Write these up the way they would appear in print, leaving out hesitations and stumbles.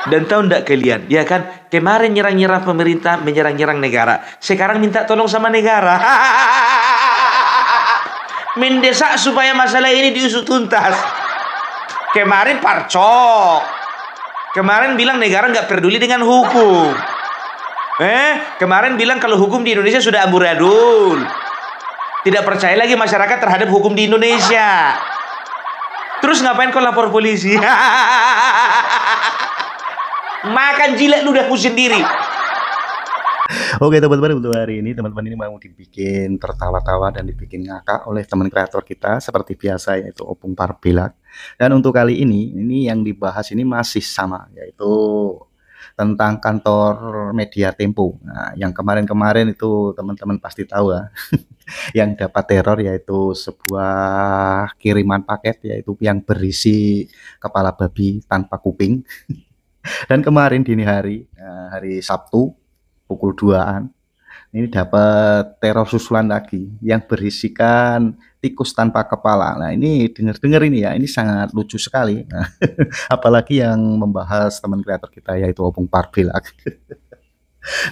Dan tahu enggak kalian, ya kan? Kemarin nyerang-nyerang pemerintah, menyerang-nyerang negara. Sekarang minta tolong sama negara. Mendesak supaya masalah ini diusut tuntas. Kemarin parcok. Kemarin bilang negara nggak peduli dengan hukum. Kemarin bilang kalau hukum di Indonesia sudah amburadul. Tidak percaya lagi masyarakat terhadap hukum di Indonesia. Terus ngapain kau lapor polisi? Makan jilat ludahmu sendiri. Oke teman-teman, untuk hari ini teman-teman ini mau dibikin tertawa-tawa dan dibikin ngakak oleh teman kreator kita seperti biasa, yaitu Opung Parbilak. Dan untuk kali ini yang dibahas ini masih sama, yaitu tentang kantor Media Tempo. Nah, yang kemarin-kemarin itu teman-teman pasti tahu ya. Yang dapat teror yaitu sebuah kiriman paket, yaitu yang berisi kepala babi tanpa kuping. Dan kemarin dini hari, hari Sabtu pukul 2-an, ini dapat teror susulan lagi yang berisikan tikus tanpa kepala. Nah, ini dengar-dengar ini ya, ini sangat lucu sekali. Nah, apalagi yang membahas teman kreator kita yaitu Opung Parbilak.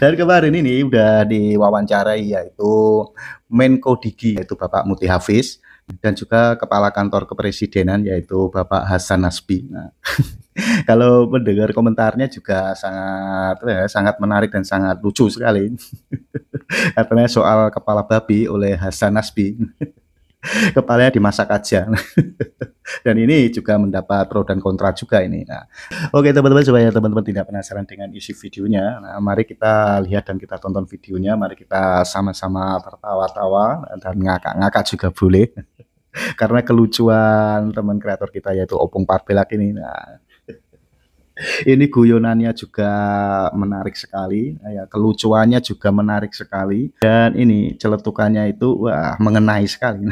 Dan kemarin ini udah diwawancarai yaitu Menko Digi, yaitu Bapak Muti Hafiz, dan juga Kepala Kantor Kepresidenan yaitu Bapak Hasan Nasbi. Nah, kalau mendengar komentarnya juga sangat menarik dan sangat lucu sekali. Katanya soal kepala babi oleh Hasan Nasbi. Kepalanya dimasak aja. Dan ini juga mendapat pro dan kontra juga ini. Nah, oke teman-teman, supaya teman-teman tidak penasaran dengan isi videonya, nah, mari kita lihat dan kita tonton videonya. Mari kita sama-sama tertawa-tawa dan ngakak-ngakak juga boleh. Karena kelucuan teman kreator kita yaitu Opung Parbilak ini. Nah, ini guyonannya juga menarik sekali, ya, kelucuannya juga menarik sekali, dan ini celetukannya itu wah mengenai sekali.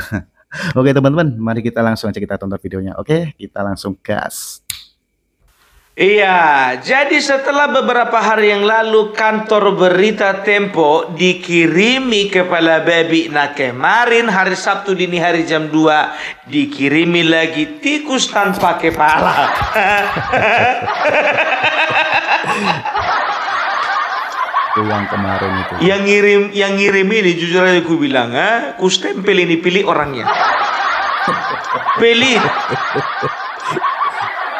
Oke teman-teman, mari kita langsung aja kita tonton videonya. Oke, kita langsung gas. Iya, jadi setelah beberapa hari yang lalu kantor berita Tempo dikirimi kepala babi. Nah, kemarin hari Sabtu dini hari jam 2 dikirimi lagi tikus tanpa kepala. Itu yang kemarin itu. Yang ngirim ini jujur aja aku bilang, ku stempel ini, pilih orangnya. Pilih.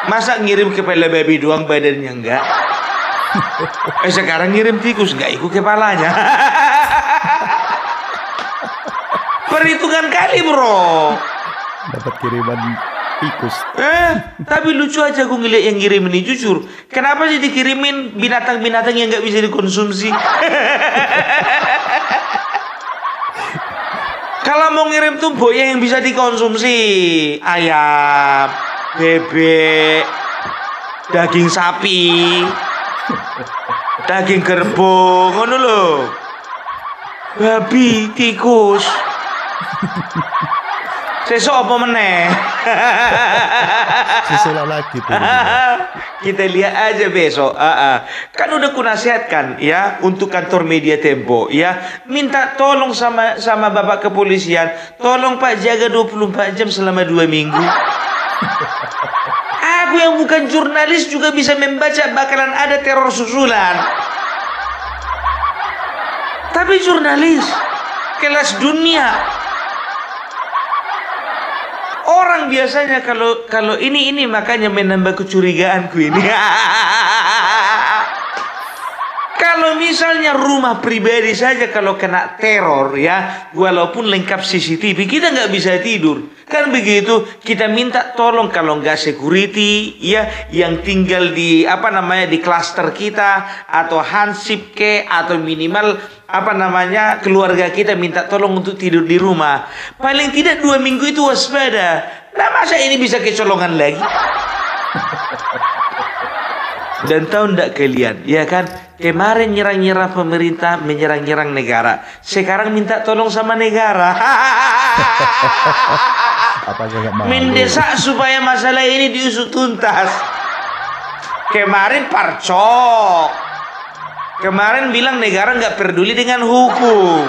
Masa ngirim kepala babi doang badannya enggak? Sekarang ngirim tikus enggak ikut kepalanya. Perhitungan kali bro. Dapat kiriman tikus. Tapi lucu aja gue ngeliat yang ngirim ini, jujur. Kenapa sih dikirimin binatang-binatang yang nggak bisa dikonsumsi? Kalau mau ngirim tuh boya yang bisa dikonsumsi, ayam, bebek, daging sapi, daging kerbau, ngono lho. Babi, tikus. Sesok apa meneh? Susulan lagi tuh. Kita lihat aja besok. Kan udah kunasihatkan ya untuk kantor Media Tempo ya, minta tolong sama Bapak Kepolisian, tolong Pak jaga 24 jam selama 2 minggu. Aku yang bukan jurnalis juga bisa membaca bakalan ada teror susulan. Tapi jurnalis kelas dunia, orang biasanya kalau ini makanya menambah kecurigaanku ini. Kalau misalnya rumah pribadi saja kalau kena teror ya, walaupun lengkap CCTV kita nggak bisa tidur. Kan begitu, kita minta tolong kalau nggak security ya yang tinggal di di klaster kita atau hansip atau minimal keluarga kita minta tolong untuk tidur di rumah. Paling tidak 2 minggu itu waspada. Nah masa ini bisa kecolongan lagi? Dan tahu enggak kalian, ya kan? Kemarin nyerang-nyerang pemerintah, menyerang-nyerang negara. Sekarang minta tolong sama negara. Mendesak supaya masalah ini diusut tuntas. Kemarin parcok. Kemarin bilang negara nggak peduli dengan hukum.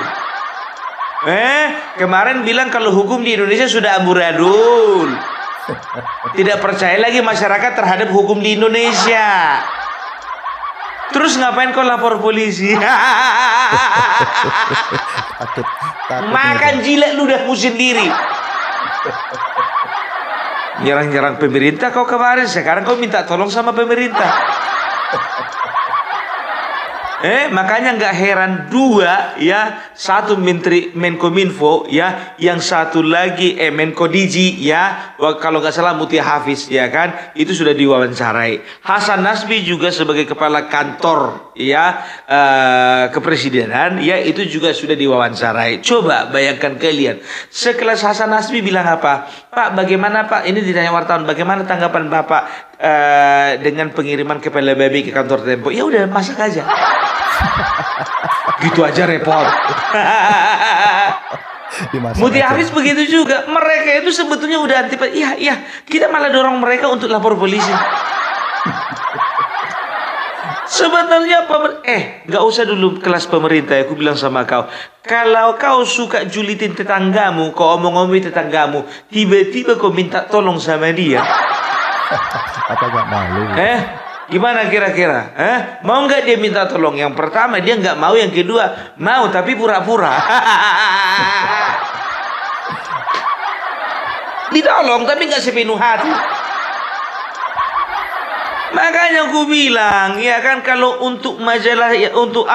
Kemarin bilang kalau hukum di Indonesia sudah amburadul. Tidak percaya lagi masyarakat terhadap hukum di Indonesia. Terus ngapain kau lapor polisi? Takut Makan jilat ludahmu sendiri. Nyerang-nyerang pemerintah kau kemarin, sekarang kau minta tolong sama pemerintah. Makanya nggak heran dua ya, satu menteri Menkominfo ya, yang satu lagi Menko Digi ya, kalau nggak salah Mutia Hafiz ya kan, itu sudah diwawancarai. Hasan Nasbi juga sebagai kepala kantor ya kepresidenan ya, itu juga sudah diwawancarai. Coba bayangkan kalian, sekelas Hasan Nasbi bilang apa? Pak, bagaimana Pak? Ini ditanya wartawan, bagaimana tanggapan Bapak dengan pengiriman kepala babi ke kantor Tempo? Ya udah, masak aja. Gitu aja repot. Mutia Hafiz begitu juga. Mereka itu sebetulnya udah antipati. Iya, kita malah dorong mereka untuk lapor polisi. Sebetulnya nggak usah dulu kelas pemerintah. Aku bilang sama kau, kalau kau suka julitin tetanggamu, kau omong-omongin tetanggamu, tiba-tiba kau minta tolong sama dia. Apa gak malu? Gimana kira-kira? Mau nggak dia minta tolong? Yang pertama dia nggak mau, yang kedua mau tapi pura-pura. Ditolong tapi nggak sepenuh hati. Makanya aku bilang ya kan, kalau untuk majalah ya, untuk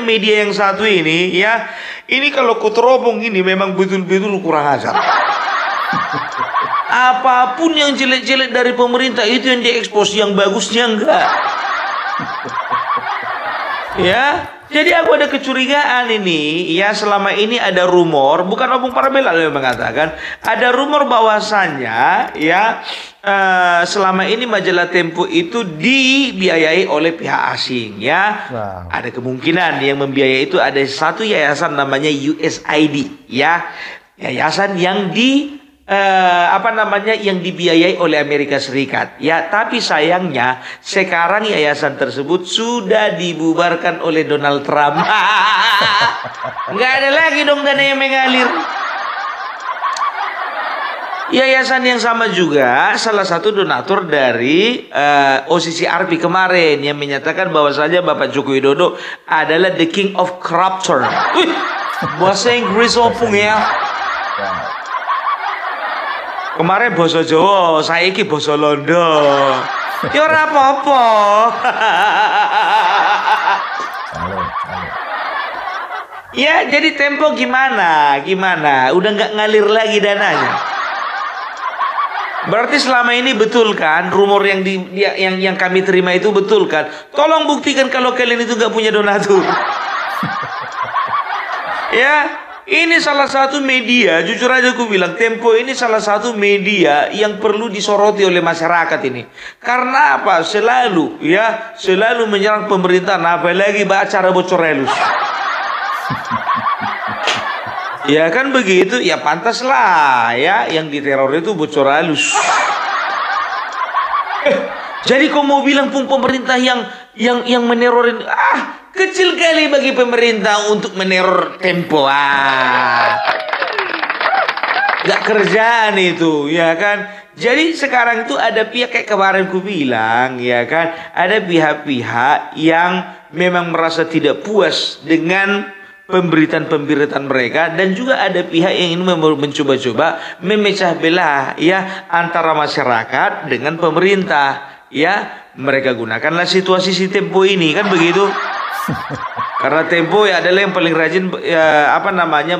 media yang satu ini ya, ini kalau ku terobong ini memang betul-betul kurang ajar. Apapun yang jelek-jelek dari pemerintah itu yang diekspos, yang bagusnya enggak. Ya, jadi aku ada kecurigaan ini ya, selama ini ada rumor, bukan Opung Parbela yang mengatakan, ada rumor bahwasannya ya selama ini majalah Tempo itu dibiayai oleh pihak asing ya. Wow. Ada kemungkinan yang membiayai itu ada satu yayasan namanya USAID ya, yayasan yang yang dibiayai oleh Amerika Serikat ya, tapi sayangnya sekarang yayasan tersebut sudah dibubarkan oleh Donald Trump. Nggak ada lagi dong dana yang mengalir. Yayasan yang sama juga salah satu donatur dari OCCRP kemarin yang menyatakan bahwasanya Bapak Joko Widodo adalah the king of corruption. Bahasa Inggris opung ya. Kemarin bahasa Jawa, saiki bahasa Londo. Ya ora apa-apa. Ya, jadi Tempo gimana? Udah nggak ngalir lagi dananya. Berarti selama ini betul kan rumor yang kami terima itu betul kan? Tolong buktikan kalau kalian itu nggak punya donatur. Ya. Ini salah satu media, jujur aja aku bilang, Tempo ini salah satu media yang perlu disoroti oleh masyarakat ini. Karena apa? Selalu menyerang pemerintahan, apalagi acara bocorelus. Ya kan begitu, ya pantaslah ya yang diteror itu bocorelus. Jadi kau mau bilang pun pemerintah yang menerorin, kecil kali bagi pemerintah untuk meneror Tempo. Gak kerjaan itu ya kan. Jadi sekarang itu ada pihak, kayak kemarin ku bilang ya kan, ada pihak-pihak yang memang merasa tidak puas dengan pemberitaan mereka, dan juga ada pihak yang ingin mencoba-coba memecah belah ya antara masyarakat dengan pemerintah ya. Mereka gunakanlah situasi si Tempo ini kan begitu. Karena Tempo adalah yang paling rajin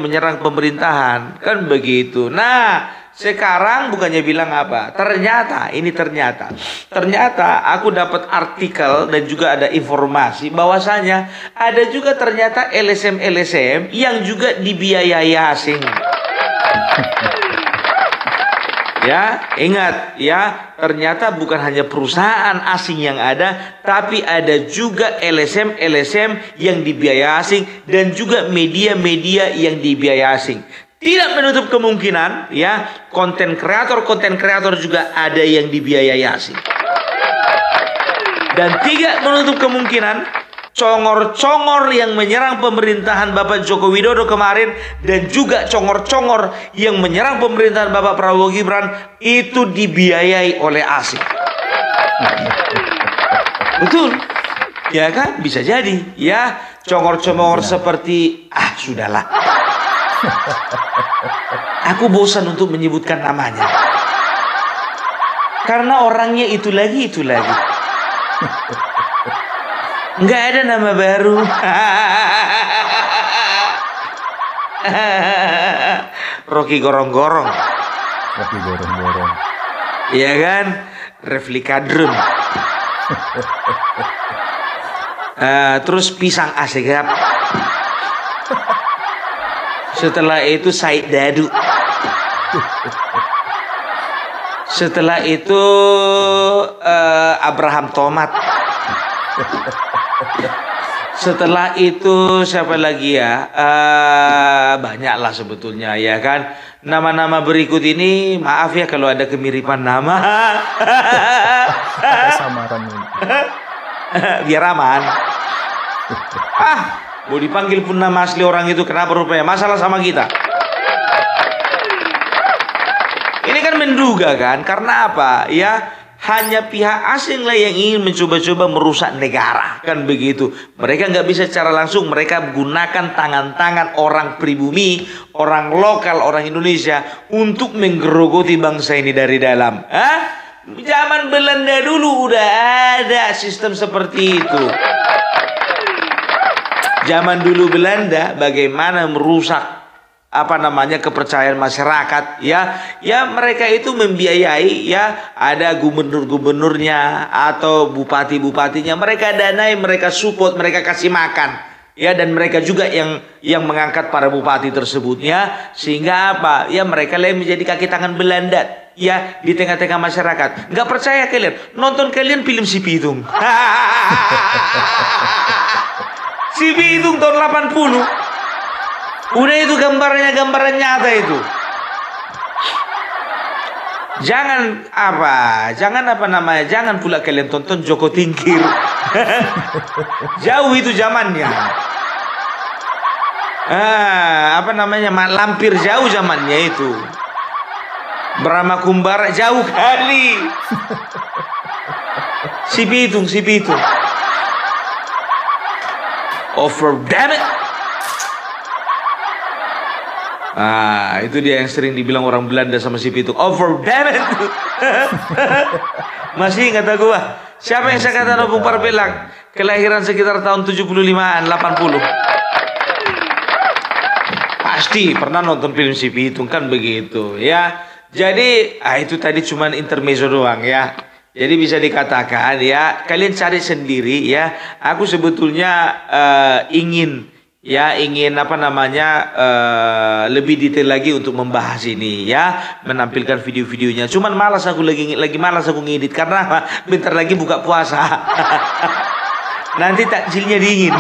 menyerang pemerintahan kan begitu. Nah, sekarang bukannya bilang apa? Ternyata aku dapat artikel dan juga ada informasi bahwasanya ada juga ternyata LSM yang juga dibiayai asing. Ya, ingat ya, ternyata bukan hanya perusahaan asing yang ada, tapi ada juga LSM yang dibiayai asing dan juga media-media yang dibiayai asing. Tidak menutup kemungkinan ya, konten kreator juga ada yang dibiayai asing. Dan tidak menutup kemungkinan congor-congor yang menyerang pemerintahan Bapak Joko Widodo kemarin, dan juga congor-congor yang menyerang pemerintahan Bapak Prabowo Gibran itu dibiayai oleh asing. Betul. Ya kan, bisa jadi. Ya, congor-congor seperti sudahlah. Aku bosan untuk menyebutkan namanya. Karena orangnya itu lagi. Nggak ada nama baru. Rocky Gorong-Gorong. Iya kan? Reflikadrun. Terus Pisang Asegap. Setelah itu Said Dadu. Setelah itu Abraham Tomat. Setelah itu siapa lagi ya? Banyaklah sebetulnya ya kan. Nama-nama berikut ini maaf ya kalau ada kemiripan nama. Ada samaran. Biar aman. Mau dipanggil pun nama asli orang itu, kenapa rupanya masalah sama kita? Ini kan menduga kan, karena apa? Ya, hanya pihak asing lah yang ingin mencoba-coba merusak negara, kan begitu. Mereka nggak bisa secara langsung, mereka gunakan tangan-tangan orang pribumi, orang lokal, orang Indonesia untuk menggerogoti bangsa ini dari dalam. Zaman Belanda dulu udah ada sistem seperti itu. Zaman dulu Belanda bagaimana merusak kepercayaan masyarakat, ya mereka itu membiayai, ya ada gubernur-gubernurnya atau bupati-bupatinya, mereka danai, mereka support, mereka kasih makan, ya, dan mereka juga yang mengangkat para bupati tersebutnya, sehingga ya mereka menjadi kaki tangan Belanda, ya, di tengah-tengah masyarakat. Nggak percaya kalian? Nonton kalian film Si Pitung. Si Pitung tahun 80. Udah itu gambaran nyata itu. Jangan pula kalian tonton Joko Tingkir. Jauh itu zamannya. Lampir jauh zamannya itu. Brahma Kumbara jauh kali. Si Pitung. Over damn it. Itu dia yang sering dibilang orang Belanda sama si Pitung. Over damn it. Masih ingat aku siapa yang saya kata Opung Parpelak? Kelahiran sekitar tahun 75-an, 80. Pasti pernah nonton film Si Pitung, kan begitu ya. Jadi itu tadi cuman intermezzo doang ya. Jadi bisa dikatakan ya, kalian cari sendiri ya. Aku sebetulnya ingin lebih detail lagi untuk membahas ini ya, menampilkan video-videonya. Cuman malas aku lagi malas aku ngedit karena bentar lagi buka puasa. Nanti takjilnya dingin.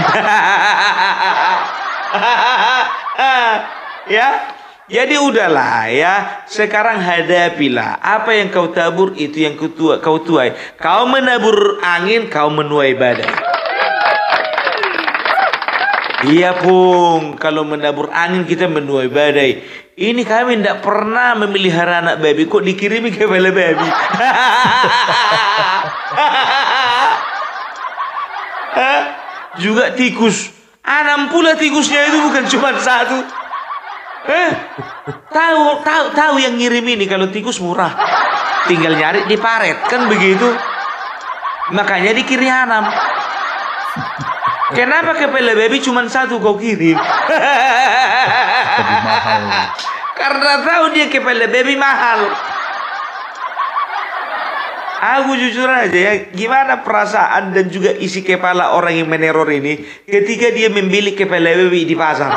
Ya. Jadi udahlah ya, sekarang hadapilah apa yang kau tabur itu yang kau tuai. Kau menabur angin, kau menuai badai. Iya Pung, kalau menabur angin kita menuai badai. Ini kami tidak pernah memelihara anak babi, kok dikirimi kepala babi. Juga tikus. 6 pula tikusnya itu, bukan cuma 1. Tahu yang ngirim ini kalau tikus murah, tinggal nyari di paret, kan begitu. Makanya dikirim 6. Kenapa kepala babi cuma 1 kau kirim? Karena tahu dia kepala babi mahal. Aku jujur aja ya, gimana perasaan dan juga isi kepala orang yang meneror ini ketika dia membeli kepala babi di pasar,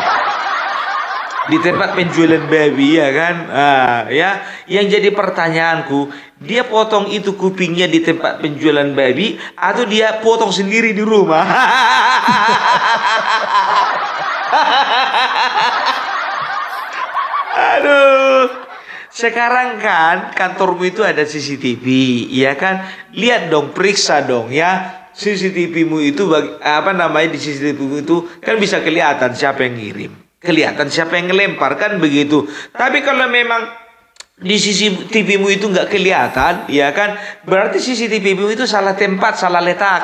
di tempat penjualan babi, ya kan? Ya, yang jadi pertanyaanku, dia potong itu kupingnya di tempat penjualan babi atau dia potong sendiri di rumah? Aduh. Sekarang kan kantormu itu ada CCTV, ya kan? Lihat dong, periksa dong ya. CCTV-mu itu di CCTV-mu itu kan bisa kelihatan siapa yang ngirim, kelihatan siapa yang ngelempar, kan begitu. Tapi kalau memang di CCTV-mu itu nggak kelihatan, ya kan? Berarti CCTV-mu itu salah tempat, salah letak.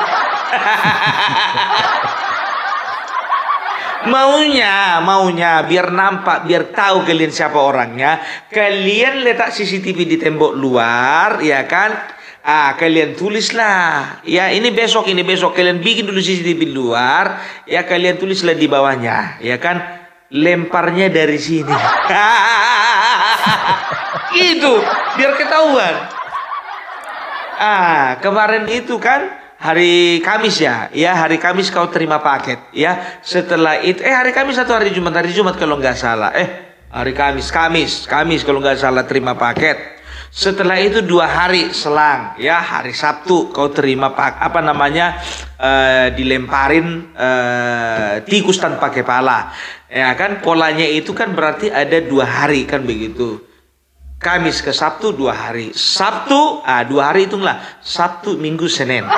Maunya biar nampak, biar tahu kalian siapa orangnya, kalian letak CCTV di tembok luar, ya kan? Kalian tulislah, ya ini besok kalian bikin dulu CCTV luar, ya kalian tulislah di bawahnya, ya kan? Lemparnya dari sini. Itu biar ketahuan. Kemarin itu kan hari Kamis ya hari Kamis kau terima paket, ya. Setelah itu hari Kamis atau hari Jumat kalau nggak salah, hari Kamis kalau nggak salah terima paket. Setelah itu 2 hari selang, ya hari Sabtu kau terima dilemparin tikus tanpa kepala, ya kan? Polanya itu kan berarti ada 2 hari kan begitu. Kamis ke Sabtu 2 hari. Sabtu 2 hari hitunglah. Sabtu, Minggu, Senin.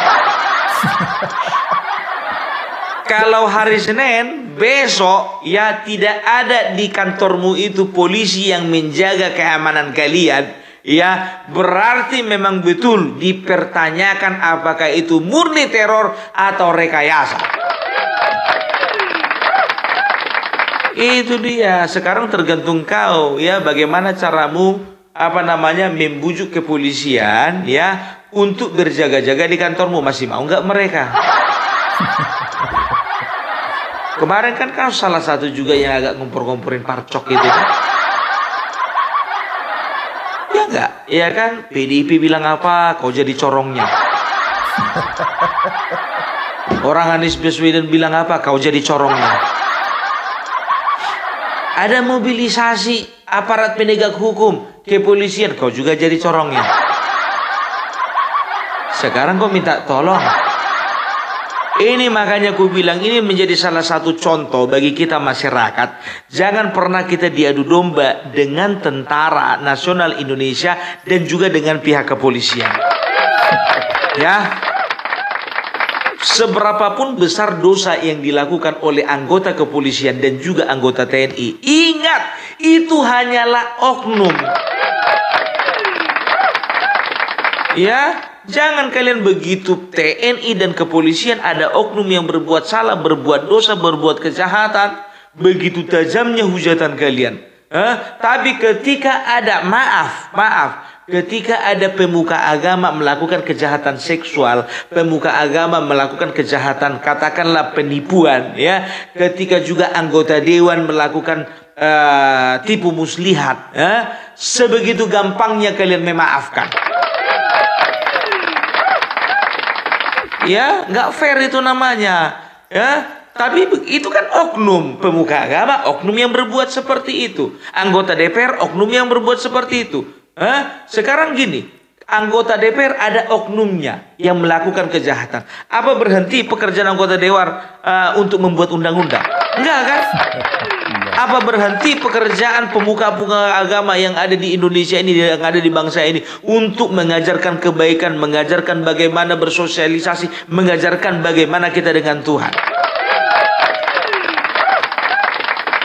Kalau hari Senin besok, ya tidak ada di kantormu itu polisi yang menjaga keamanan kalian, ya berarti memang betul dipertanyakan apakah itu murni teror atau rekayasa. Itu dia. Sekarang tergantung kau, ya bagaimana caramu membujuk kepolisian, ya untuk berjaga-jaga di kantormu. Masih mau nggak mereka? Kemarin kan kau salah satu juga yang agak ngumpur-ngumpurin parcok gitu kan? Ya enggak? Ya kan? PDIP bilang apa, kau jadi corongnya. Orang Anies Baswedan bilang apa, kau jadi corongnya. Ada mobilisasi aparat penegak hukum, kepolisian, kau juga jadi corongnya. Sekarang kau minta tolong. Ini makanya aku bilang ini menjadi salah satu contoh bagi kita masyarakat. Jangan pernah kita diadu domba dengan Tentara Nasional Indonesia dan juga dengan pihak kepolisian. Ya. Seberapapun besar dosa yang dilakukan oleh anggota kepolisian dan juga anggota TNI, ingat itu hanyalah oknum. Ya. Jangan kalian begitu TNI dan kepolisian ada oknum yang berbuat salah, berbuat dosa, berbuat kejahatan, begitu tajamnya hujatan kalian. Tapi ketika ada ketika ada pemuka agama melakukan kejahatan seksual, pemuka agama melakukan kejahatan katakanlah penipuan, ya, ketika juga anggota dewan melakukan tipu muslihat, sebegitu gampangnya kalian memaafkan. Ya, nggak fair itu namanya. Ya, tapi itu kan oknum pemuka agama, oknum yang berbuat seperti itu. Anggota DPR, oknum yang berbuat seperti itu. Sekarang gini, anggota DPR ada oknumnya yang melakukan kejahatan. Apa berhenti pekerjaan anggota dewan untuk membuat undang-undang? Enggak kan? Apa berhenti pekerjaan pemuka-pemuka agama yang ada di Indonesia ini, yang ada di bangsa ini, untuk mengajarkan kebaikan, mengajarkan bagaimana bersosialisasi, mengajarkan bagaimana kita dengan Tuhan?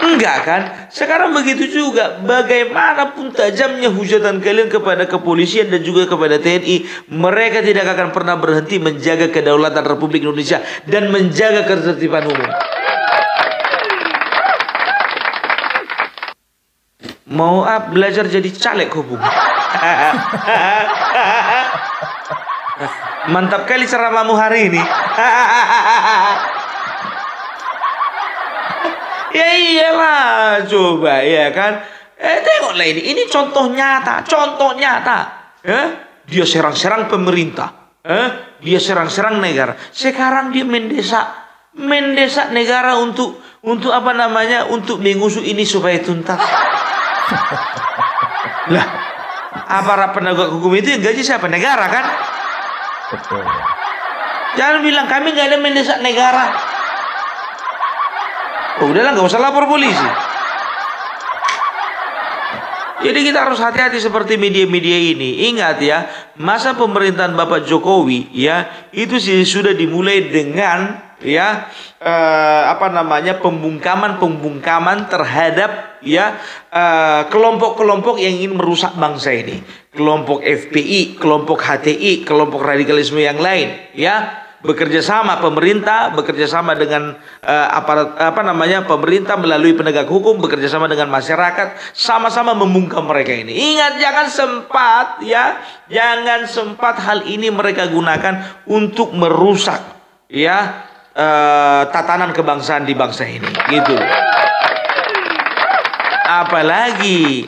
Enggak kan? Sekarang begitu juga, bagaimanapun tajamnya hujatan kalian kepada kepolisian dan juga kepada TNI, mereka tidak akan pernah berhenti menjaga kedaulatan Republik Indonesia dan menjaga ketertiban umum. Mau belajar jadi caleg hubung. Mantap kali ceramahmu hari ini. Ya iyalah, coba ya kan. Tengoklah ini contoh nyata. Dia serang-serang pemerintah. Dia serang-serang negara. Sekarang dia mendesak negara untuk untuk mengusut ini supaya tuntas. Lah, aparat penegak hukum itu yang gaji siapa? Negara kan? Betul. Jangan bilang kami nggak ada mendesak negara. Udahlah, nggak usah lapor polisi. Jadi kita harus hati-hati seperti media-media ini. Ingat ya, masa pemerintahan Bapak Jokowi ya itu sudah dimulai dengan ya pembungkaman terhadap ya kelompok-kelompok yang ingin merusak bangsa ini, kelompok FPI, kelompok HTI, kelompok radikalisme yang lain, ya. Bekerja sama pemerintah, bekerja sama dengan aparat pemerintah melalui penegak hukum, bekerja sama dengan masyarakat, sama-sama membungkam mereka ini. Ingat, jangan sempat hal ini mereka gunakan untuk merusak ya tatanan kebangsaan di bangsa ini, gitu. Apalagi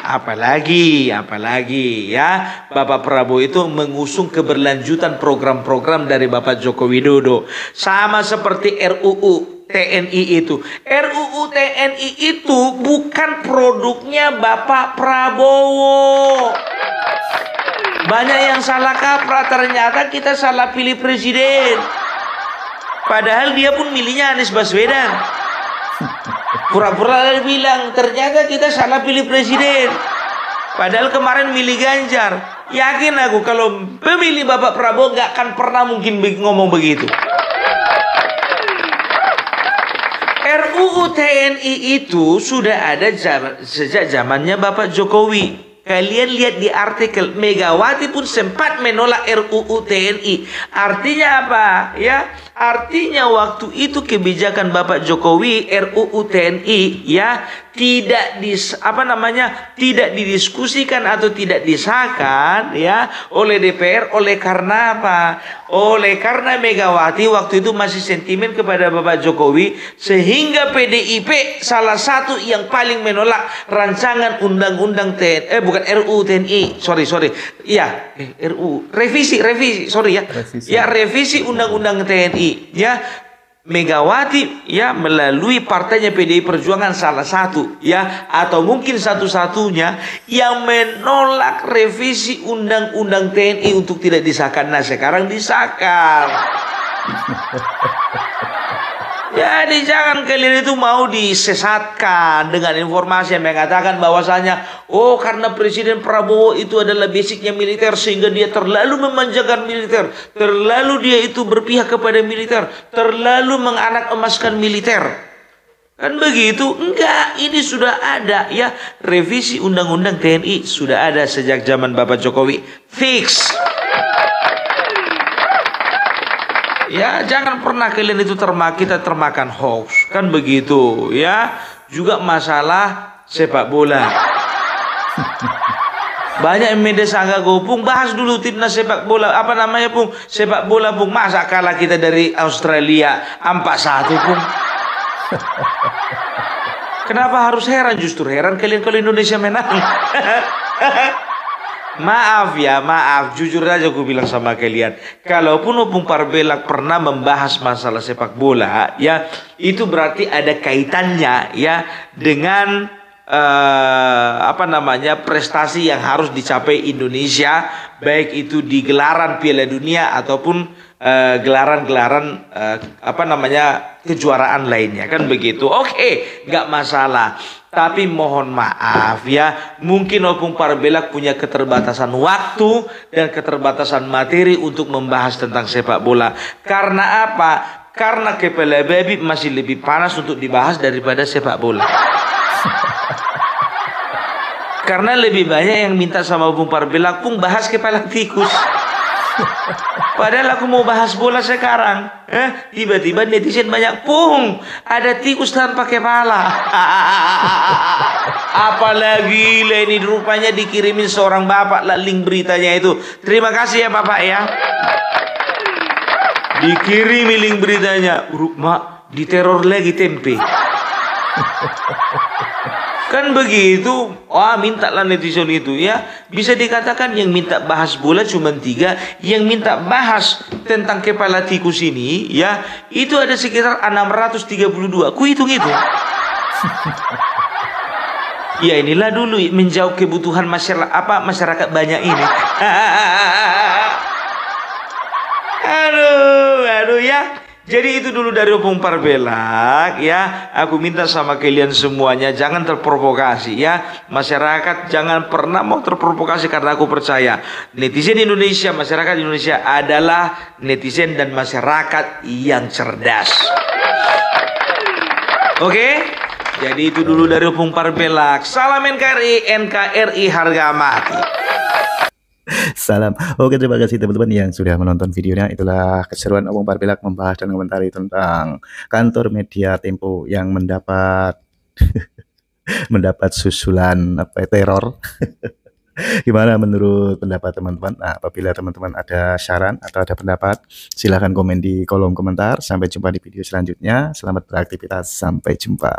ya, Bapak Prabowo itu mengusung keberlanjutan program-program dari Bapak Joko Widodo, sama seperti RUU TNI itu. RUU TNI itu bukan produknya Bapak Prabowo. Banyak yang salah kaprah, ternyata kita salah pilih presiden. Padahal dia pun milihnya Anies Baswedan. Pura-pura bilang ternyata kita salah pilih presiden, padahal kemarin milih Ganjar. Yakin aku kalau pemilih Bapak Prabowo gak akan pernah mungkin ngomong begitu. RUU TNI itu sudah ada sejak zamannya Bapak Jokowi. Kalian lihat di artikel, Megawati pun sempat menolak RUU TNI. Artinya apa? Ya, artinya waktu itu kebijakan Bapak Jokowi RUU TNI ya tidak didiskusikan atau tidak disahkan ya oleh DPR. Oleh karena apa? Oleh karena Megawati waktu itu masih sentimen kepada Bapak Jokowi, sehingga PDIP salah satu yang paling menolak rancangan undang-undang TNI, bukan RUU TNI, sorry ya, revisi undang-undang TNI ya. Megawati ya melalui partainya PDI Perjuangan salah satu ya, atau mungkin satu-satunya yang menolak revisi undang-undang TNI untuk tidak disahkan. Nah, sekarang disahkan. Jadi jangan kalian itu mau disesatkan dengan informasi yang mengatakan bahwasanya karena Presiden Prabowo itu adalah basicnya militer sehingga dia terlalu memanjakan militer, terlalu dia itu berpihak kepada militer, terlalu menganak emaskan militer. Kan begitu? Enggak, ini sudah ada ya, revisi undang-undang TNI sudah ada sejak zaman Bapak Jokowi. Fix. Ya, jangan pernah kalian itu kita termakan hoax, kan begitu ya. Juga masalah sepak bola. Banyak yang media sangka Pung, bahas dulu timnas sepak bola. Apa namanya Pung? Sepak bola Pung. Masa kalah kita dari Australia 4-1 Pung? Kenapa harus heran? Justru heran kalian kalau Indonesia menang. Maaf, jujur aja aku bilang sama kalian, kalaupun Opung Parbelak pernah membahas masalah sepak bola ya, itu berarti ada kaitannya ya dengan prestasi yang harus dicapai Indonesia, baik itu di gelaran Piala Dunia ataupun gelaran-gelaran kejuaraan lainnya, kan begitu. Oke, nggak masalah. Tapi mohon maaf ya, mungkin Opung Parbelak punya keterbatasan waktu dan keterbatasan materi untuk membahas tentang sepak bola. Karena apa? Karena kepala babi masih lebih panas untuk dibahas daripada sepak bola. Karena lebih banyak yang minta sama Opung Parbelak, Pung bahas kepala tikus. Padahal aku mau bahas bola sekarang. Tiba-tiba netizen banyak, Pung, ada tikus tanpa kepala. Apalagi lah ini rupanya dikirimin seorang bapak lah link beritanya itu. Terima kasih ya Bapak ya. Dikirim link beritanya. Mak, diteror lagi tempe. Kan begitu. Mintalah netizen itu ya. Bisa dikatakan yang minta bahas bola cuma 3, yang minta bahas tentang kepala tikus ini ya, itu ada sekitar 632. Ku hitung itu. Ya inilah dulu menjawab kebutuhan masyarakat banyak ini. Aduh ya. Jadi itu dulu dari Opung Parbelak ya. Aku minta sama kalian semuanya jangan terprovokasi ya. Masyarakat jangan pernah mau terprovokasi, karena aku percaya netizen Indonesia, masyarakat Indonesia adalah netizen dan masyarakat yang cerdas. Oke? Jadi itu dulu dari Opung Parpelak. Salam NKRI, NKRI harga mati. Salam. Oke, terima kasih teman-teman yang sudah menonton videonya. Itulah keseruan Opung Parpelak membahas dan komentari tentang kantor media Tempo yang mendapat mendapat susulan teror. Gimana menurut pendapat teman-teman? Nah, apabila teman-teman ada saran atau ada pendapat, silahkan komen di kolom komentar. Sampai jumpa di video selanjutnya. Selamat beraktivitas. Sampai jumpa.